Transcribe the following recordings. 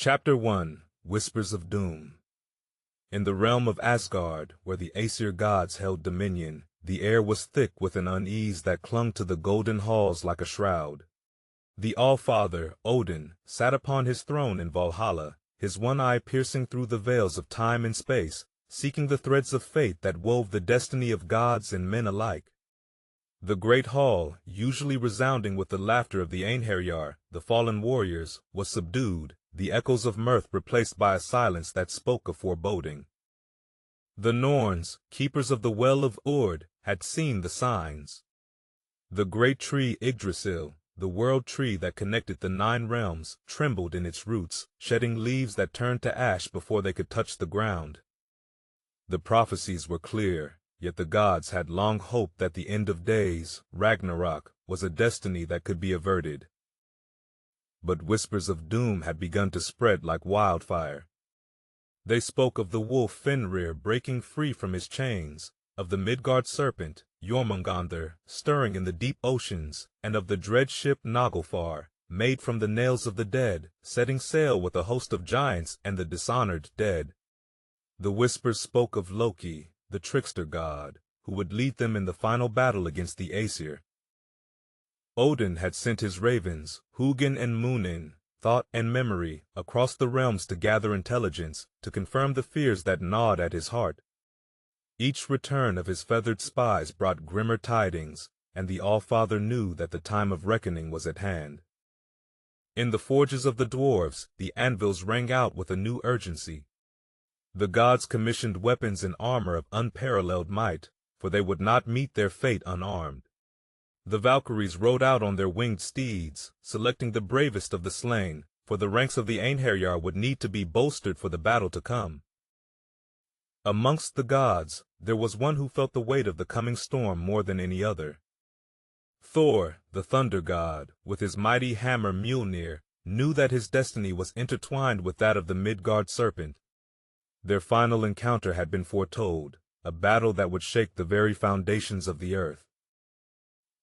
Chapter 1 Whispers of Doom. In the realm of Asgard, where the Aesir gods held dominion, the air was thick with an unease that clung to the golden halls like a shroud. The All-Father, Odin, sat upon his throne in Valhalla, his one eye piercing through the veils of time and space, seeking the threads of fate that wove the destiny of gods and men alike. The great hall, usually resounding with the laughter of the Einherjar, the fallen warriors, was subdued, the echoes of mirth replaced by a silence that spoke of foreboding. The Norns, keepers of the well of Urd, had seen the signs. The great tree Yggdrasil, the world tree that connected the 9 realms, trembled in its roots, shedding leaves that turned to ash before they could touch the ground. The prophecies were clear, yet the gods had long hoped that the end of days, Ragnarok, was a destiny that could be averted. But whispers of doom had begun to spread like wildfire. They spoke of the wolf Fenrir breaking free from his chains, of the Midgard serpent, Jormungandr, stirring in the deep oceans, and of the dread ship Naglfar, made from the nails of the dead, setting sail with a host of giants and the dishonored dead. The whispers spoke of Loki, the trickster god, who would lead them in the final battle against the Aesir. Odin had sent his ravens, Hugin and Munin, thought and memory, across the realms to gather intelligence, to confirm the fears that gnawed at his heart. Each return of his feathered spies brought grimmer tidings, and the All-Father knew that the time of reckoning was at hand. In the forges of the dwarves, the anvils rang out with a new urgency. The gods commissioned weapons and armor of unparalleled might, for they would not meet their fate unarmed. The Valkyries rode out on their winged steeds, selecting the bravest of the slain, for the ranks of the Einherjar would need to be bolstered for the battle to come. Amongst the gods, there was one who felt the weight of the coming storm more than any other. Thor, the thunder god, with his mighty hammer Mjolnir, knew that his destiny was intertwined with that of the Midgard serpent. Their final encounter had been foretold, a battle that would shake the very foundations of the earth.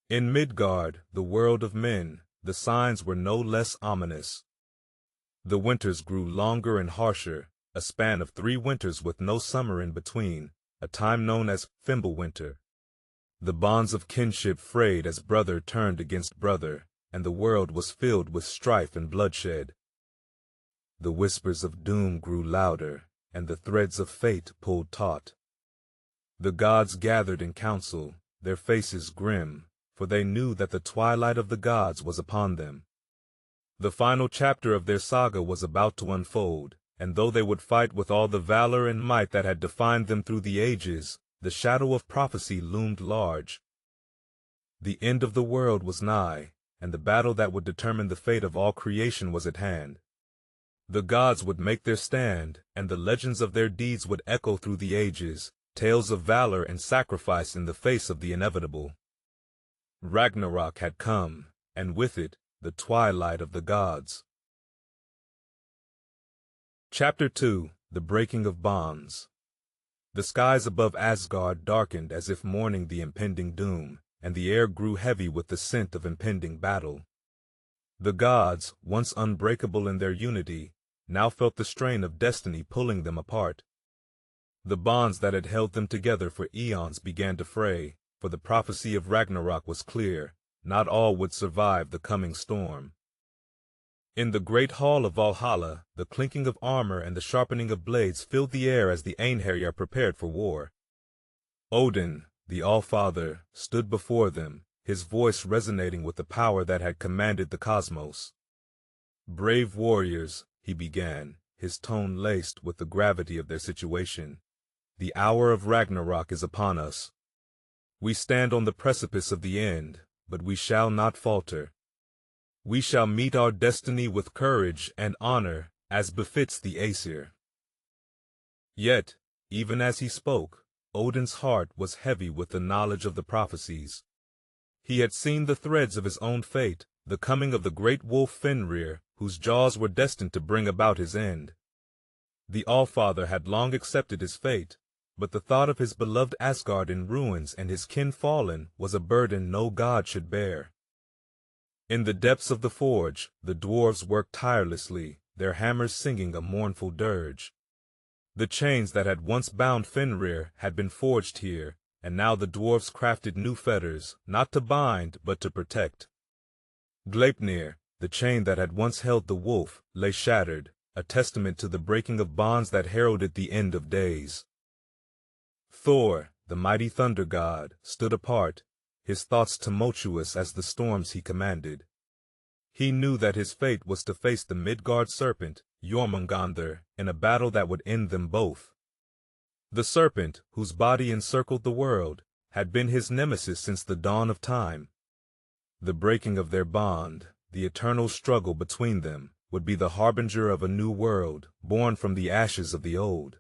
In Midgard, the world of men, the signs were no less ominous. The winters grew longer and harsher, a span of 3 winters with no summer in between, a time known as Fimbulwinter. The bonds of kinship frayed as brother turned against brother, and the world was filled with strife and bloodshed. The whispers of doom grew louder, and the threads of fate pulled taut. The gods gathered in council, their faces grim, for they knew that the twilight of the gods was upon them. The final chapter of their saga was about to unfold, and though they would fight with all the valor and might that had defined them through the ages, the shadow of prophecy loomed large. The end of the world was nigh, and the battle that would determine the fate of all creation was at hand. The gods would make their stand, and the legends of their deeds would echo through the ages, tales of valor and sacrifice in the face of the inevitable. Ragnarok had come, and with it, the twilight of the gods. Chapter 2 The Breaking of Bonds. The skies above Asgard darkened as if mourning the impending doom, and the air grew heavy with the scent of impending battle. The gods, once unbreakable in their unity, now felt the strain of destiny pulling them apart. The bonds that had held them together for eons began to fray, for the prophecy of Ragnarok was clear, not all would survive the coming storm. In the great hall of Valhalla, the clinking of armor and the sharpening of blades filled the air as the Einherjar prepared for war. Odin, the All-Father, stood before them, his voice resonating with the power that had commanded the cosmos. "Brave warriors," he began, his tone laced with the gravity of their situation, "the hour of Ragnarok is upon us. We stand on the precipice of the end, but we shall not falter. We shall meet our destiny with courage and honor, as befits the Aesir." Yet, even as he spoke, Odin's heart was heavy with the knowledge of the prophecies. He had seen the threads of his own fate, the coming of the great wolf Fenrir, whose jaws were destined to bring about his end. The All-Father had long accepted his fate, but the thought of his beloved Asgard in ruins and his kin fallen was a burden no god should bear. In the depths of the forge, the dwarves worked tirelessly, their hammers singing a mournful dirge. The chains that had once bound Fenrir had been forged here, and now the dwarfs crafted new fetters, not to bind, but to protect. Gleipnir, the chain that had once held the wolf, lay shattered, a testament to the breaking of bonds that heralded the end of days. Thor, the mighty thunder god, stood apart, his thoughts tumultuous as the storms he commanded. He knew that his fate was to face the Midgard serpent, Jormungandr, in a battle that would end them both. The serpent, whose body encircled the world, had been his nemesis since the dawn of time. The breaking of their bond, the eternal struggle between them, would be the harbinger of a new world, born from the ashes of the old.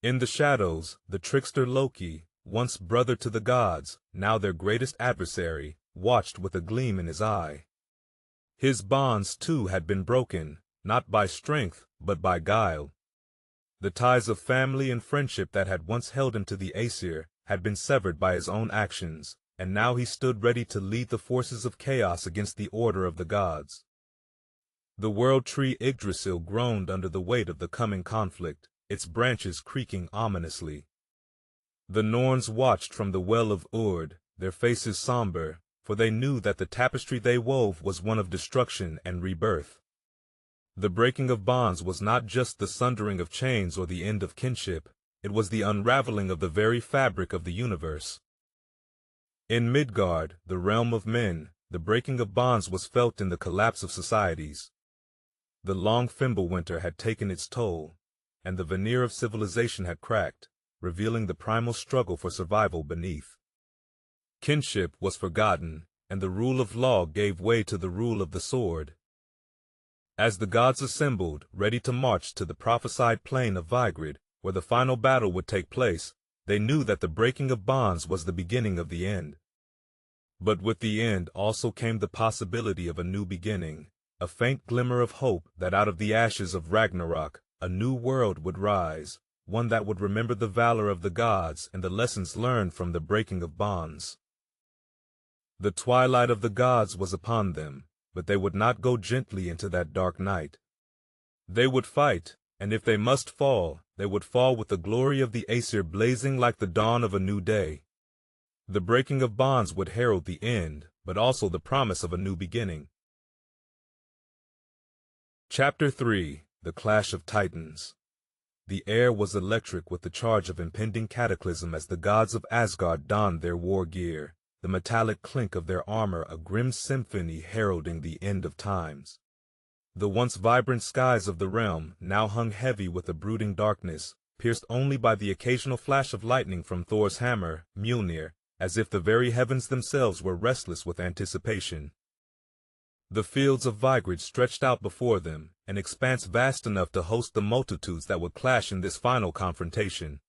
In the shadows, the trickster Loki, once brother to the gods, now their greatest adversary, watched with a gleam in his eye. His bonds, too, had been broken, not by strength, but by guile. The ties of family and friendship that had once held him to the Aesir had been severed by his own actions, and now he stood ready to lead the forces of chaos against the order of the gods. The world tree Yggdrasil groaned under the weight of the coming conflict, its branches creaking ominously. The Norns watched from the well of Urd, their faces somber, for they knew that the tapestry they wove was one of destruction and rebirth. The breaking of bonds was not just the sundering of chains or the end of kinship, it was the unraveling of the very fabric of the universe. In Midgard, the realm of men, the breaking of bonds was felt in the collapse of societies. The long Fimbulwinter had taken its toll, and the veneer of civilization had cracked, revealing the primal struggle for survival beneath. Kinship was forgotten, and the rule of law gave way to the rule of the sword. As the gods assembled, ready to march to the prophesied plain of Vigrid, where the final battle would take place, they knew that the breaking of bonds was the beginning of the end. But with the end also came the possibility of a new beginning, a faint glimmer of hope that out of the ashes of Ragnarok, a new world would rise, one that would remember the valor of the gods and the lessons learned from the breaking of bonds. The twilight of the gods was upon them, but they would not go gently into that dark night. They would fight, and if they must fall, they would fall with the glory of the Aesir blazing like the dawn of a new day. The breaking of bonds would herald the end, but also the promise of a new beginning. Chapter 3: The Clash of Titans. The air was electric with the charge of impending cataclysm as the gods of Asgard donned their war gear, the metallic clink of their armor a grim symphony heralding the end of times. The once vibrant skies of the realm now hung heavy with a brooding darkness, pierced only by the occasional flash of lightning from Thor's hammer, Mjolnir, as if the very heavens themselves were restless with anticipation. The fields of Vigrid stretched out before them, an expanse vast enough to host the multitudes that would clash in this final confrontation.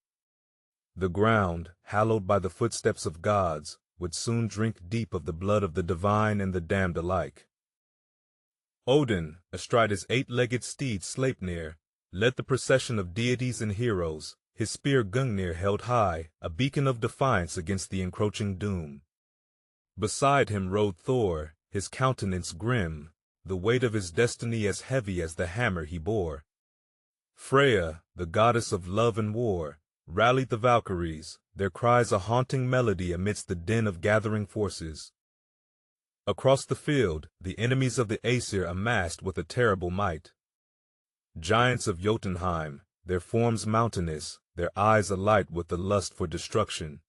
The ground, hallowed by the footsteps of gods, would soon drink deep of the blood of the divine and the damned alike. Odin, astride his eight-legged steed Sleipnir, led the procession of deities and heroes, his spear Gungnir held high, a beacon of defiance against the encroaching doom. Beside him rode Thor, his countenance grim, the weight of his destiny as heavy as the hammer he bore. Freya, the goddess of love and war, rallied the Valkyries, their cries a haunting melody amidst the din of gathering forces. Across the field, the enemies of the Aesir amassed with a terrible might. Giants of Jotunheim, their forms mountainous, their eyes alight with the lust for destruction.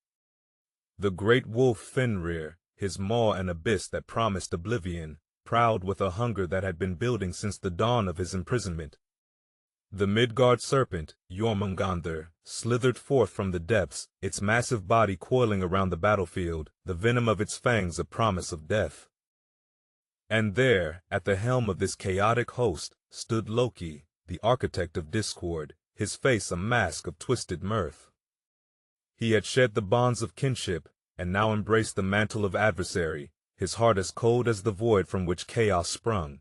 The great wolf Fenrir, his maw an abyss that promised oblivion, proud with a hunger that had been building since the dawn of his imprisonment. The Midgard serpent, Jormungandr, slithered forth from the depths, its massive body coiling around the battlefield, the venom of its fangs a promise of death. And there, at the helm of this chaotic host, stood Loki, the architect of discord, his face a mask of twisted mirth. He had shed the bonds of kinship, and now embraced the mantle of adversary, his heart as cold as the void from which chaos sprung.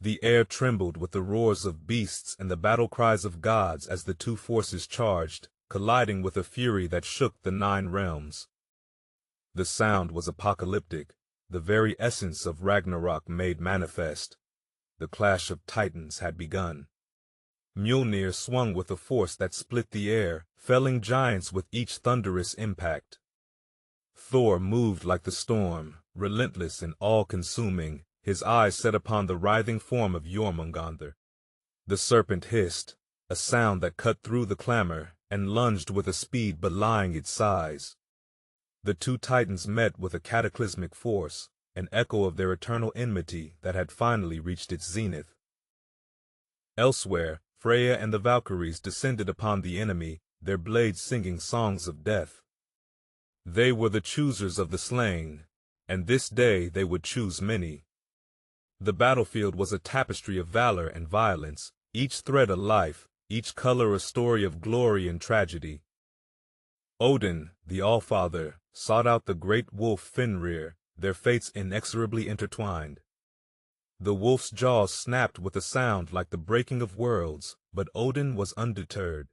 The air trembled with the roars of beasts and the battle cries of gods as the two forces charged, colliding with a fury that shook the 9 realms. The sound was apocalyptic, the very essence of Ragnarok made manifest. the clash of titans had begun. Mjolnir swung with a force that split the air, felling giants with each thunderous impact. Thor moved like the storm, relentless and all-consuming, his eyes set upon the writhing form of Jormungandr. The serpent hissed, a sound that cut through the clamor, and lunged with a speed belying its size. The two titans met with a cataclysmic force, an echo of their eternal enmity that had finally reached its zenith. Elsewhere, Freya and the Valkyries descended upon the enemy, their blades singing songs of death. They were the choosers of the slain, and this day they would choose many. The battlefield was a tapestry of valor and violence, each thread a life, each color a story of glory and tragedy. Odin, the All-Father, sought out the great wolf Fenrir, their fates inexorably intertwined. The wolf's jaws snapped with a sound like the breaking of worlds, but Odin was undeterred.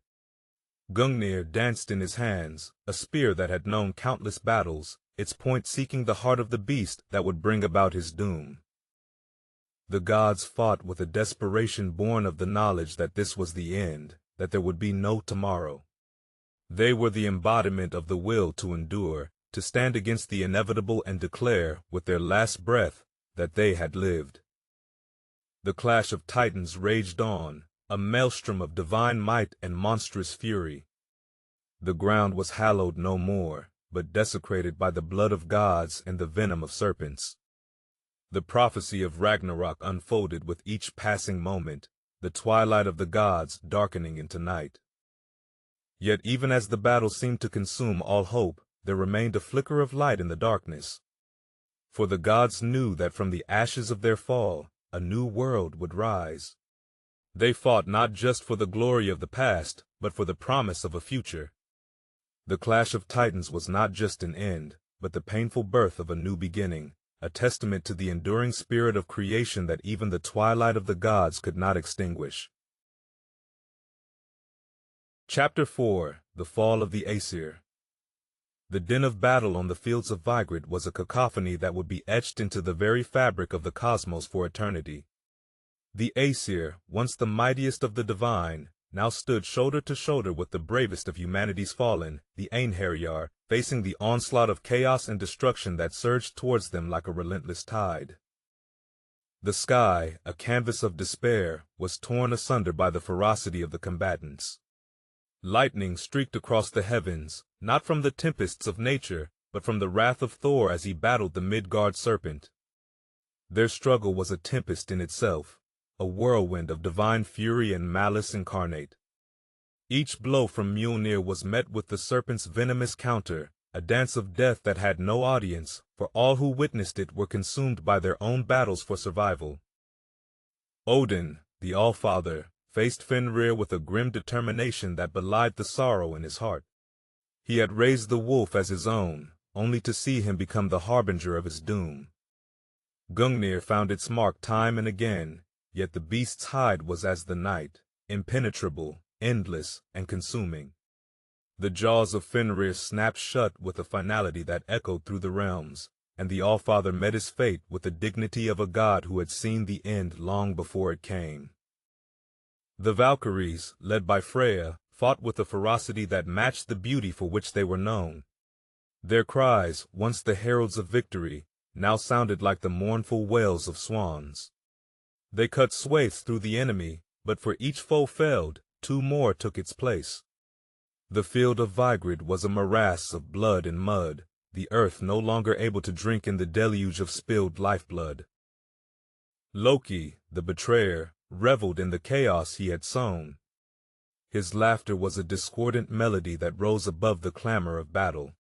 Gungnir danced in his hands, a spear that had known countless battles, its point seeking the heart of the beast that would bring about his doom. The gods fought with a desperation born of the knowledge that this was the end, that there would be no tomorrow. They were the embodiment of the will to endure, to stand against the inevitable and declare, with their last breath, that they had lived. The clash of titans raged on, a maelstrom of divine might and monstrous fury. The ground was hallowed no more, but desecrated by the blood of gods and the venom of serpents. The prophecy of Ragnarok unfolded with each passing moment, the twilight of the gods darkening into night. Yet even as the battle seemed to consume all hope, there remained a flicker of light in the darkness. For the gods knew that from the ashes of their fall, a new world would rise. They fought not just for the glory of the past, but for the promise of a future. The clash of titans was not just an end, but the painful birth of a new beginning, a testament to the enduring spirit of creation that even the twilight of the gods could not extinguish. Chapter 4: The Fall of the Aesir. The din of battle on the fields of Vigrid was a cacophony that would be etched into the very fabric of the cosmos for eternity. The Aesir, once the mightiest of the divine, now stood shoulder to shoulder with the bravest of humanity's fallen, the Einherjar, facing the onslaught of chaos and destruction that surged towards them like a relentless tide. The sky, a canvas of despair, was torn asunder by the ferocity of the combatants. Lightning streaked across the heavens, not from the tempests of nature, but from the wrath of Thor as he battled the Midgard serpent. Their struggle was a tempest in itself, a whirlwind of divine fury and malice incarnate. Each blow from Mjolnir was met with the serpent's venomous counter, a dance of death that had no audience, for all who witnessed it were consumed by their own battles for survival. Odin, the All-Father, faced Fenrir with a grim determination that belied the sorrow in his heart. He had raised the wolf as his own, only to see him become the harbinger of his doom. Gungnir found its mark time and again, yet the beast's hide was as the night, impenetrable, endless, and consuming. The jaws of Fenrir snapped shut with a finality that echoed through the realms, and the All-Father met his fate with the dignity of a god who had seen the end long before it came. The Valkyries, led by Freya, fought with a ferocity that matched the beauty for which they were known. Their cries, once the heralds of victory, now sounded like the mournful wails of swans. They cut swathes through the enemy, but for each foe felled, two more took its place. The field of Vigrid was a morass of blood and mud, the earth no longer able to drink in the deluge of spilled lifeblood. Loki, the betrayer, reveled in the chaos he had sown. His laughter was a discordant melody that rose above the clamor of battle.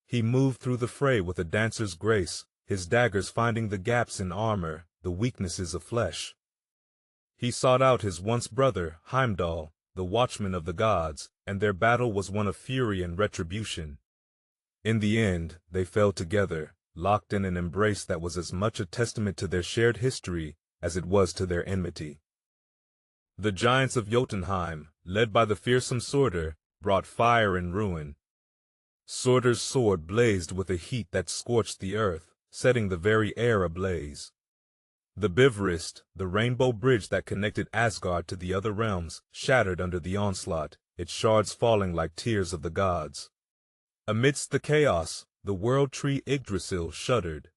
He moved through the fray with a dancer's grace, his daggers finding the gaps in armor, the weaknesses of flesh. He sought out his once brother, Heimdall, the watchman of the gods, and their battle was one of fury and retribution. In the end, they fell together, locked in an embrace that was as much a testament to their shared history as it was to their enmity. The giants of Jotunheim, led by the fearsome Surtur, brought fire and ruin. Surtur's sword blazed with a heat that scorched the earth, setting the very air ablaze. The Bivrist, the rainbow bridge that connected Asgard to the other realms, shattered under the onslaught, its shards falling like tears of the gods. Amidst the chaos, the world tree Yggdrasil shuddered.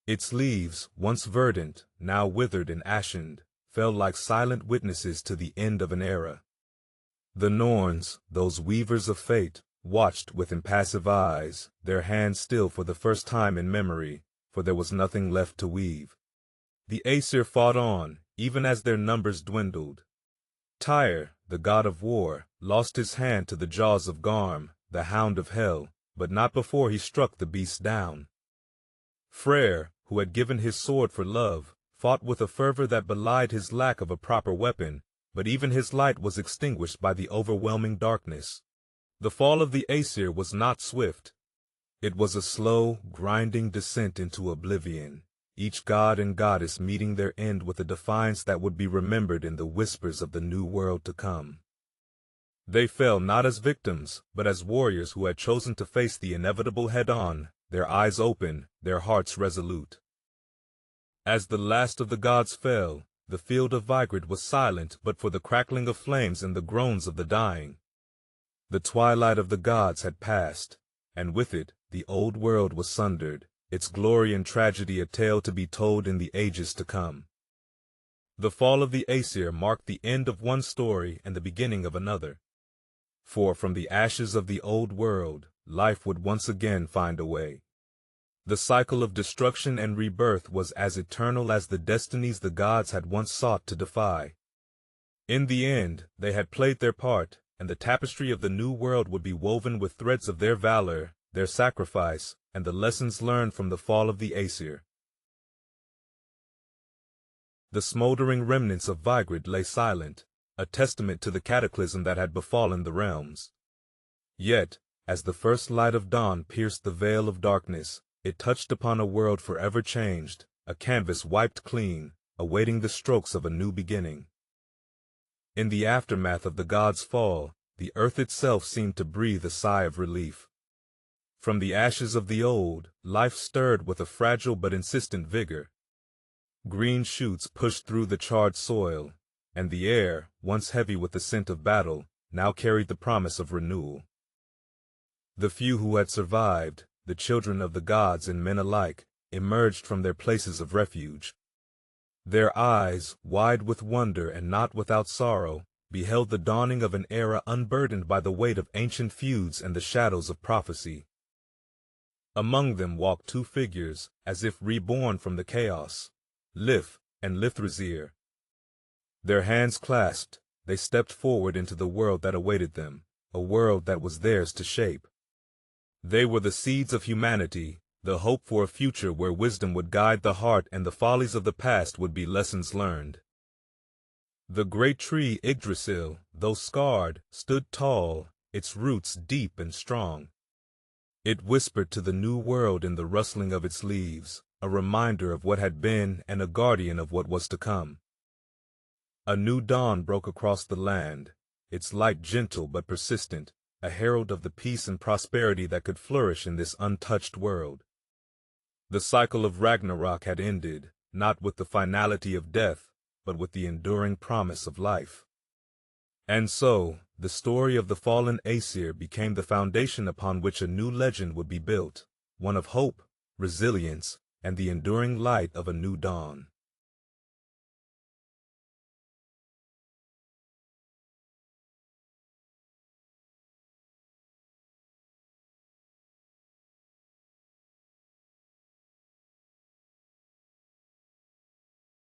Its leaves, once verdant, now withered and ashened, fell like silent witnesses to the end of an era. The Norns, those weavers of fate, watched with impassive eyes, their hands still for the first time in memory, for there was nothing left to weave. The Aesir fought on, even as their numbers dwindled. Tyr, the god of war, lost his hand to the jaws of Garm, the hound of hell, but not before he struck the beast down. Freyr, who had given his sword for love, fought with a fervor that belied his lack of a proper weapon, but even his light was extinguished by the overwhelming darkness. The fall of the Aesir was not swift. It was a slow, grinding descent into oblivion, each god and goddess meeting their end with a defiance that would be remembered in the whispers of the new world to come. They fell not as victims, but as warriors who had chosen to face the inevitable head-on, their eyes open, their hearts resolute. As the last of the gods fell, the field of Vigrid was silent but for the crackling of flames and the groans of the dying. The twilight of the gods had passed, and with it the old world was sundered, its glory and tragedy a tale to be told in the ages to come. The fall of the Aesir marked the end of one story and the beginning of another. For from the ashes of the old world, life would once again find a way. The cycle of destruction and rebirth was as eternal as the destinies the gods had once sought to defy. In the end, they had played their part, and the tapestry of the new world would be woven with threads of their valor, their sacrifice, and the lessons learned from the fall of the Aesir. The smoldering remnants of Vigrid lay silent, a testament to the cataclysm that had befallen the realms. Yet, as the first light of dawn pierced the veil of darkness, it touched upon a world forever changed, a canvas wiped clean, awaiting the strokes of a new beginning. In the aftermath of the gods' fall, the earth itself seemed to breathe a sigh of relief. From the ashes of the old, life stirred with a fragile but insistent vigor. Green shoots pushed through the charred soil, and the air, once heavy with the scent of battle, now carried the promise of renewal. The few who had survived, the children of the gods and men alike, emerged from their places of refuge. Their eyes, wide with wonder and not without sorrow, beheld the dawning of an era unburdened by the weight of ancient feuds and the shadows of prophecy. Among them walked two figures, as if reborn from the chaos, Lif and Lithrazir. Their hands clasped, they stepped forward into the world that awaited them, a world that was theirs to shape. They were the seeds of humanity, the hope for a future where wisdom would guide the heart and the follies of the past would be lessons learned. The great tree Yggdrasil, though scarred, stood tall, its roots deep and strong. It whispered to the new world in the rustling of its leaves, a reminder of what had been and a guardian of what was to come. A new dawn broke across the land, its light gentle but persistent, a herald of the peace and prosperity that could flourish in this untouched world. The cycle of Ragnarok had ended, not with the finality of death, but with the enduring promise of life. And so, the story of the fallen Aesir became the foundation upon which a new legend would be built, one of hope, resilience, and the enduring light of a new dawn.